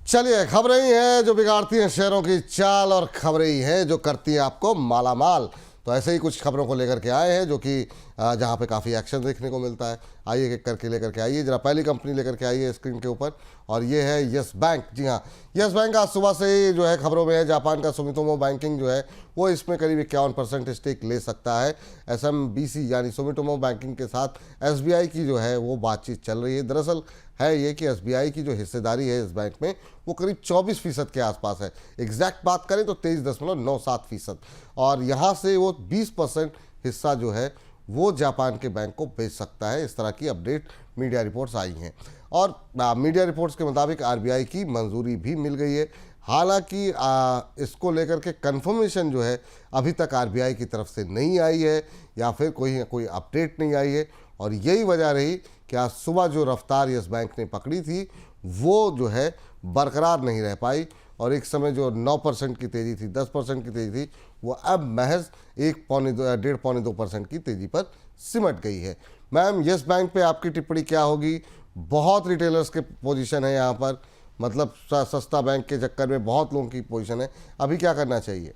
चलिए, खबरें ही हैं जो बिगाड़ती हैं शेयरों की चाल और खबरें ही हैं जो करती हैं आपको मालामाल। तो ऐसे ही कुछ खबरों को लेकर के आए हैं जो कि जहां पे काफ़ी एक्शन देखने को मिलता है। आइए एक एक करके लेकर के आइए। जरा पहली कंपनी लेकर के आइए स्क्रीन के ऊपर, और ये है यस बैंक। जी हाँ, यस बैंक आज सुबह से ही जो है खबरों में है। जापान का सुमिटोमो बैंकिंग जो है वो इसमें करीब 51% स्टेक ले सकता है। SMBC यानी सुमिटोमो बैंकिंग के साथ SBI की जो है वो बातचीत चल रही है। दरअसल है ये कि SBI की जो हिस्सेदारी है इस बैंक में वो करीब 24% के आसपास है। एग्जैक्ट बात करें तो 23.97%, और यहाँ से वो 20% हिस्सा जो है वो जापान के बैंक को बेच सकता है। इस तरह की अपडेट मीडिया रिपोर्ट्स आई हैं, और मीडिया रिपोर्ट्स के मुताबिक RBI की मंजूरी भी मिल गई है। हालांकि इसको लेकर के कंफर्मेशन जो है अभी तक RBI की तरफ से नहीं आई है, या फिर कोई अपडेट नहीं आई है। और यही वजह रही कि आज सुबह जो रफ्तार यस बैंक ने पकड़ी थी वो जो है बरकरार नहीं रह पाई, और एक समय जो 9% की तेज़ी थी, 10% की तेज़ी थी, वो अब महज 1.5-2% की तेज़ी पर सिमट गई है। मैम, यस बैंक पे आपकी टिप्पणी क्या होगी? बहुत रिटेलर्स के पोजीशन है यहाँ पर, मतलब सस्ता बैंक के चक्कर में बहुत लोगों की पोजीशन है। अभी क्या करना चाहिए?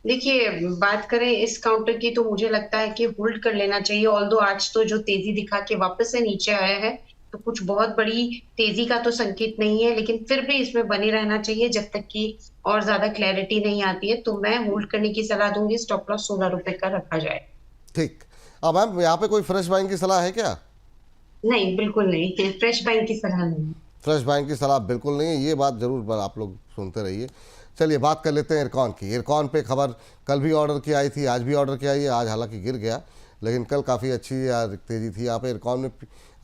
देखिए, बात करें इस काउंटर की तो मुझे लगता है कि होल्ड कर लेना चाहिए। ऑल्दो आज तो जो तेजी दिखा के वापस से नीचे आया है, तो कुछ बहुत बड़ी तेजी का तो संकेत नहीं है, लेकिन फिर भी इसमें बने रहना चाहिए जब तक कि और ज्यादा क्लैरिटी नहीं आती है। तो मैं होल्ड करने की सलाह दूंगी। स्टॉप लॉस 16 रुपए का रखा जाए। ठीक। अब मैम, यहाँ पे कोई फ्रेश बाइंग की सलाह है क्या? नहीं, बिल्कुल नहीं। फ्रेश बाइंग की सलाह नहीं। फ्रेश बाइंग की सलाह बिल्कुल नहीं है, ये बात ज़रूर आप लोग सुनते रहिए। चलिए बात कर लेते हैं इरकॉन की। इरकॉन पे खबर कल भी ऑर्डर की आई थी, आज भी ऑर्डर की आई है। आज हालांकि गिर गया, लेकिन कल काफ़ी अच्छी तेज़ी थी यहाँ पे इरकॉन में।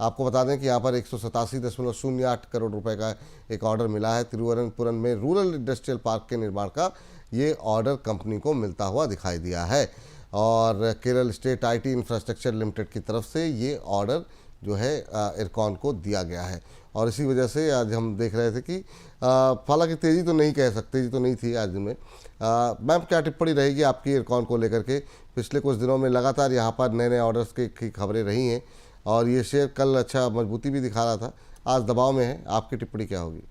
आपको बता दें कि यहाँ पर 187.08 करोड़ रुपए का एक ऑर्डर मिला है। तिरुवनंतपुरम में रूरल इंडस्ट्रियल पार्क के निर्माण का ये ऑर्डर कंपनी को मिलता हुआ दिखाई दिया है, और Kerala state IT infrastructure limited की तरफ से ये ऑर्डर जो है इरकॉन को दिया गया है। और इसी वजह से आज हम देख रहे थे कि हालांकि तेज़ी तो नहीं कह सकते, तेज़ी तो नहीं थी आज दिन में। मैम, क्या टिप्पणी रहेगी आपकी इरकॉन को लेकर के? पिछले कुछ दिनों में लगातार यहाँ पर नए नए ऑर्डर्स की खबरें रही हैं, और ये शेयर कल अच्छा मजबूती भी दिखा रहा था, आज दबाव में है। आपकी टिप्पणी क्या होगी?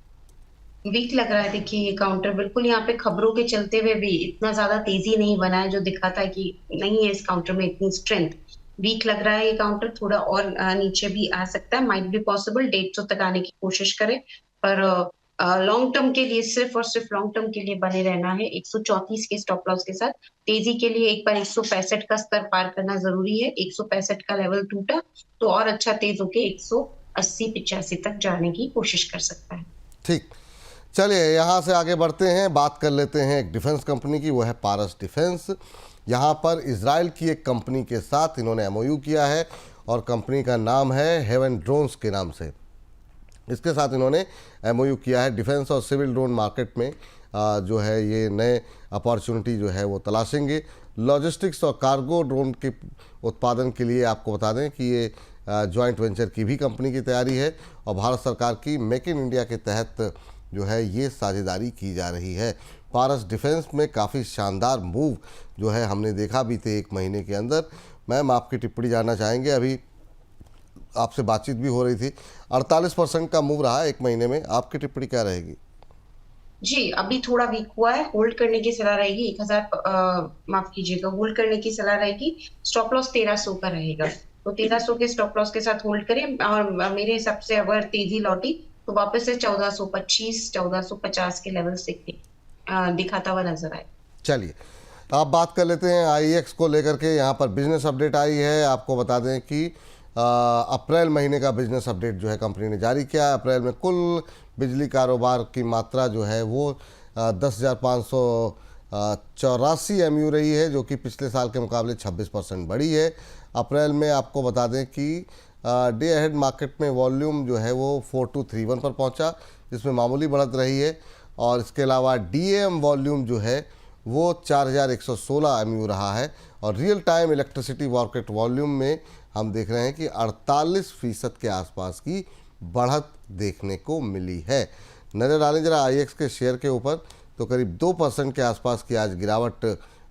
वीक लग रहा है। देखिए, ये काउंटर बिल्कुल यहाँ पे खबरों के चलते हुए भी इतना ज्यादा तेजी नहीं बना है जो दिखाता है कि नहीं है इस काउंटर में इतनी स्ट्रेंथ। वीक लग रहा है ये काउंटर। थोड़ा और नीचे भी आ सकता है। माइट बी पॉसिबल 150 तक आने की कोशिश करे, पर लॉन्ग टर्म के लिए, सिर्फ और सिर्फ लॉन्ग टर्म के लिए बने रहना है 134 के स्टॉप लॉस के साथ। तेजी के लिए एक बार 165 का स्तर पार करना जरूरी है। 165 का लेवल टूटा तो और अच्छा तेज होके 180-85 तक जाने की कोशिश कर सकता है। ठीक। चलिए यहाँ से आगे बढ़ते हैं, बात कर लेते हैं एक डिफेंस कंपनी की, वो है पारस डिफेंस। यहाँ पर इजराइल की एक कंपनी के साथ इन्होंने MOU किया है, और कंपनी का नाम है हेवन ड्रोन्स के नाम से। इसके साथ इन्होंने MOU किया है। डिफेंस और सिविल ड्रोन मार्केट में जो है ये नए अपॉर्चुनिटी जो है वो तलाशेंगे। लॉजिस्टिक्स और कार्गो ड्रोन के उत्पादन के लिए आपको बता दें कि ये जॉइंट वेंचर की भी कंपनी की तैयारी है, और भारत सरकार की मेक इन इंडिया के तहत जो है ये साझेदारी की जा रही है। पारस डिफेंस में काफ़ी शानदार मूव जो है हमने देखा बीते एक महीने के अंदर। मैम, आपकी टिप्पणी जानना चाहेंगे। अभी आपसे बातचीत भी हो रही थी, 48% का मूव रहा है एक महीने में। आपकी टिप्पणी क्या रहेगी? जी, अभी थोड़ा वीक हुआ है। होल्ड करने की सलाह रहेगी। 1000 माफ कीजिएगा, होल्ड करने की सलाह रहेगी। स्टॉप लॉस 1300 का रहेगा। तो 1300 के स्टॉप लॉस के साथ होल्ड करें, और मेरे हिसाब से अगर तेजी लौटी तो वापस से 1425 1450 के लेवल से दिखाता हुआ नजर आए। चलिए आप बात कर लेते हैं IEX को लेकर के। यहाँ पर बिजनेस अपडेट आई है। आपको बता दें कि अप्रैल महीने का बिजनेस अपडेट जो है कंपनी ने जारी किया। अप्रैल में कुल बिजली कारोबार की मात्रा जो है वो 10,584 MU रही है, जो कि पिछले साल के मुकाबले 26% बढ़ी है। अप्रैल में आपको बता दें कि डे अहेड मार्केट में वॉल्यूम जो है वो 4231 पर पहुंचा, जिसमें मामूली बढ़त रही है। और इसके अलावा DAM वॉल्यूम जो है वो 4116 MU रहा है, और real time electricity market volume में हम देख रहे हैं कि 48% के आसपास की बढ़त देखने को मिली है। नज़र डालें जरा IEX के शेयर के ऊपर, तो करीब 2% के आसपास की आज गिरावट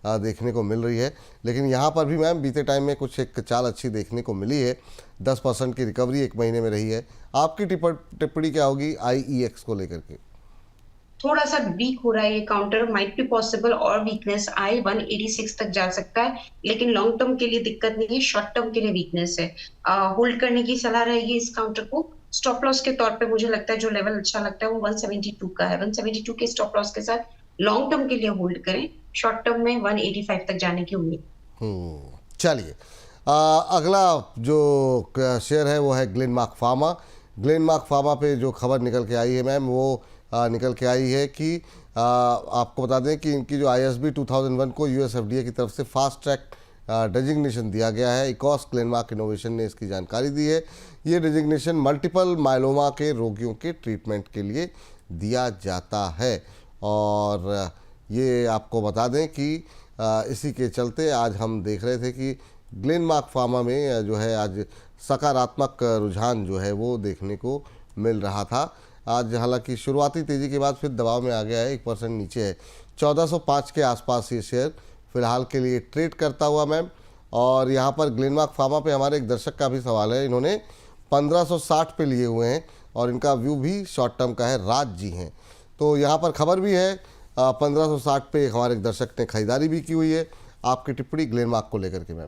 देखने को मिल रही है। लेकिन यहाँ पर भी मैम बीते टाइम में कुछ एक चाल अच्छी देखने को मिली है, 10% की रिकवरी एक महीने में रही है। आपकी टिप्पणी क्या होगी IEX को लेकर के? थोड़ा सा वीक हो रहा है ये काउंटर, माइट बी पॉसिबल और वीकनेस आए, 186 तक जा सकता है, लेकिन लॉन्ग टर्म के लिए दिक्कत नहीं है, शॉर्ट टर्म के लिए वीकनेस है। होल्ड करने की सलाह रहेगी इस काउंटर को। स्टॉप लॉस के तौर पे मुझे लगता है जो लेवल अच्छा लगता है वो 172 का है। 172 के स्टॉप लॉस के साथ लॉन्ग टर्म के लिए होल्ड करें, शॉर्ट टर्म में 185 तक जाने की उम्मीद। चलिए, अगला जो शेयर है वो है ग्लेनमार्क फार्मा। ग्लेनमार्क फार्मा पे जो खबर निकल के आई है मैम, वो निकल के आई है कि आपको बता दें कि इनकी जो ISB 2001 को US FDA की तरफ से फास्ट ट्रैक डेजिग्नेशन दिया गया है। इकॉस ग्लेनमार्क इनोवेशन ने इसकी जानकारी दी है। ये डेजिग्नेशन मल्टीपल मायलोमा के रोगियों के ट्रीटमेंट के लिए दिया जाता है। और ये आपको बता दें कि इसी के चलते आज हम देख रहे थे कि ग्लेनमार्क फार्मा में जो है आज सकारात्मक रुझान जो है वो देखने को मिल रहा था। आज हालांकि शुरुआती तेज़ी के बाद फिर दबाव में आ गया है, 1% नीचे है। 1405 के आसपास ये शेयर फिलहाल के लिए ट्रेड करता हुआ मैम। और यहाँ पर ग्लेनमार्क फार्मा पे हमारे एक दर्शक का भी सवाल है, इन्होंने 1560 पे लिए हुए हैं और इनका व्यू भी शॉर्ट टर्म का है, राज जी हैं। तो यहाँ पर खबर भी है 1560 पे हमारे एक दर्शक ने खरीदारी भी की हुई है। आपकी टिप्पणी ग्लेनमार्क को लेकर के मैम?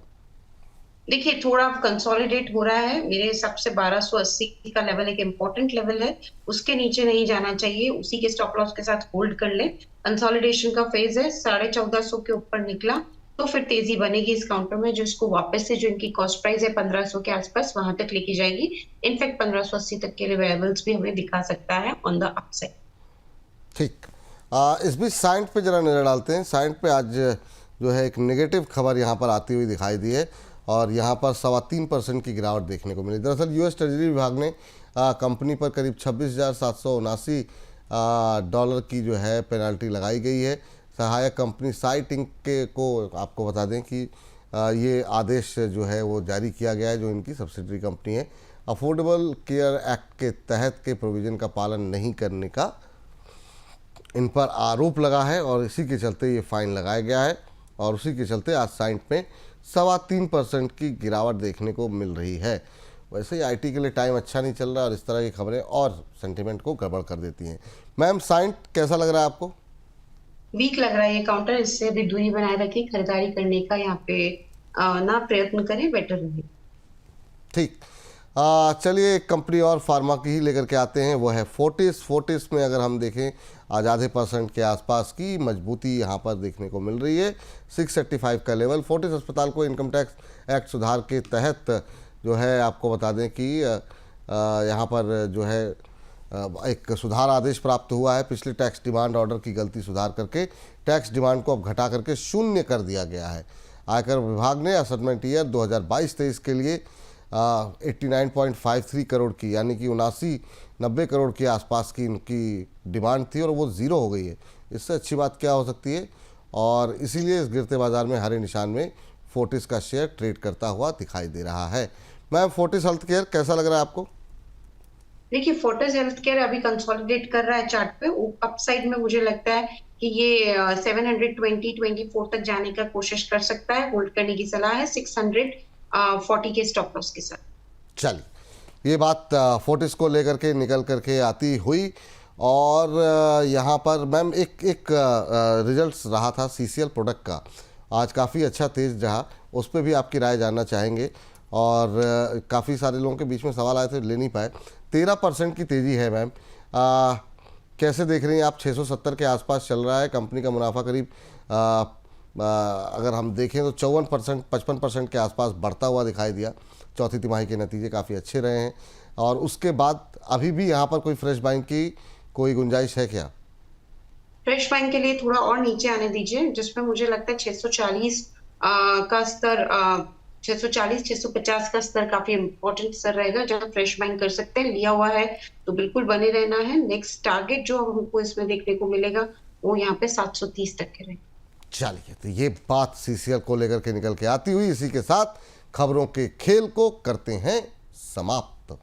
देखिए थोड़ा कंसोलिडेट हो रहा है, मेरे हिसाब से 1280 का लेवल एक इम्पोर्टेंट लेवल है, उसके नीचे नहीं जाना चाहिए, उसी के स्टॉप लॉस के साथ होल्ड कर ले। कंसोलिडेशन का फेज है, 1450 के ऊपर निकला तो फिर तेजी बनेगी इस काउंटर में, जो इसको वापस से जो इनकी कॉस्ट प्राइस है 1500 के आसपास वहां तक लेके जाएगी। इनफैक्ट 1580 तक के लेवल्स भी हमें दिखा सकता है ऑन द अपसाइड। ठीक, इस बीच साइंट पे जरा नजर डालते हैं। साइंट पे आज जो है एक नेगेटिव खबर यहाँ पर आती हुई दिखाई दी है और यहाँ पर 3.25% की गिरावट देखने को मिली। दरअसल US ट्रेजरी विभाग ने कंपनी पर करीब 26,779 डॉलर की जो है पेनल्टी लगाई गई है। सहायक कंपनी साइट इंक के को आपको बता दें कि ये आदेश जो है वो जारी किया गया है, जो इनकी सब्सिडरी कंपनी है। अफोर्डेबल केयर एक्ट के तहत के प्रोविज़न का पालन नहीं करने का इन पर आरोप लगा है और इसी के चलते ये फाइन लगाया गया है। और उसी के चलते आज साइंट में 3.25% की गिरावट देखने को मिल रही है। वैसे ही IT के लिए टाइम अच्छा नहीं चल रहा और इस तरह की खबरें और सेंटिमेंट को गड़बड़ कर देती हैं। मैम साइंट कैसा लग रहा है आपको? वीक लग रहा है ये काउंटर, इससे भी दूरी बनाए रखें, खरीदारी करने का यहाँ पे ना प्रयत्न करें, बेटर रहे। ठीक, चलिए एक कंपनी और फार्मा की ही लेकर के आते हैं, वो है फोर्टिस। फोर्टिस में अगर हम देखें आज आधे % के आसपास की मजबूती यहाँ पर देखने को मिल रही है, 685 का लेवल। फोर्टिस अस्पताल को इनकम टैक्स एक्ट सुधार के तहत जो है आपको बता दें कि यहाँ पर जो है एक सुधार आदेश प्राप्त हुआ है। पिछले टैक्स डिमांड ऑर्डर की गलती सुधार करके टैक्स डिमांड को अब घटा करके 0 कर दिया गया है। आयकर विभाग ने असेसमेंट ईयर 2022-23 के लिए 89.53 करोड़ की, यानी कि 79-90 करोड़ के आसपास की इनकी डिमांड थी और वो 0 हो गई है। इससे अच्छी बात क्या हो सकती है? और इसीलिए इस गिरते बाजार में हरे निशान में फोर्टिस का शेयर ट्रेड करता हुआ दिखाई दे रहा है। मैम फोर्टिस हेल्थ केयर कैसा लग रहा है आपको? देखिए फोर्टिस हेल्थ केयर अभी कंसोलिडेट कर रहा है चार्ट पे, अपसाइड में मुझे लगता है कि ये 720-24 तक जाने का कोशिश कर सकता है, होल्ड करने की सलाह है 640 के स्टॉप लॉस के साथ। चलिए, ये बात फोर्टिस को लेकर के निकल करके आती हुई। और यहाँ पर मैम एक रिजल्ट्स रहा था CCL प्रोडक्ट का, आज काफ़ी अच्छा तेज रहा, उस पर भी आपकी राय जानना चाहेंगे। और काफ़ी सारे लोगों के बीच में सवाल आए थे, ले नहीं पाए। 13% की तेज़ी है मैम, कैसे देख रही हैं आप? 670 के आसपास चल रहा है, कंपनी का मुनाफा करीब अगर हम देखें तो 54%, 55% के आसपास बढ़ता हुआ दिखाई दिया। चौथी तिमाही के नतीजे काफ़ी अच्छे रहे हैं और उसके बाद अभी भी यहाँ पर कोई फ्रेश बाइंग की कोई गुंजाइश है क्या? फ्रेश बाइंग के लिए थोड़ा और नीचे आने दीजिए, जिसमें मुझे लगता है 640 का स्तर, 640-650 का स्तर काफी इंपॉर्टेंट स्तर रहेगा, जहां फ्रेश बाइंग कर सकते हैं। लिया हुआ है तो बिल्कुल बने रहना है। नेक्स्ट टारगेट जो हमको इसमें देखने को मिलेगा वो यहाँ पे 730 तक के रहेगा। चलिए, तो ये बात CCL को लेकर के निकल के आती हुई, इसी के साथ खबरों के खेल को करते हैं समाप्त।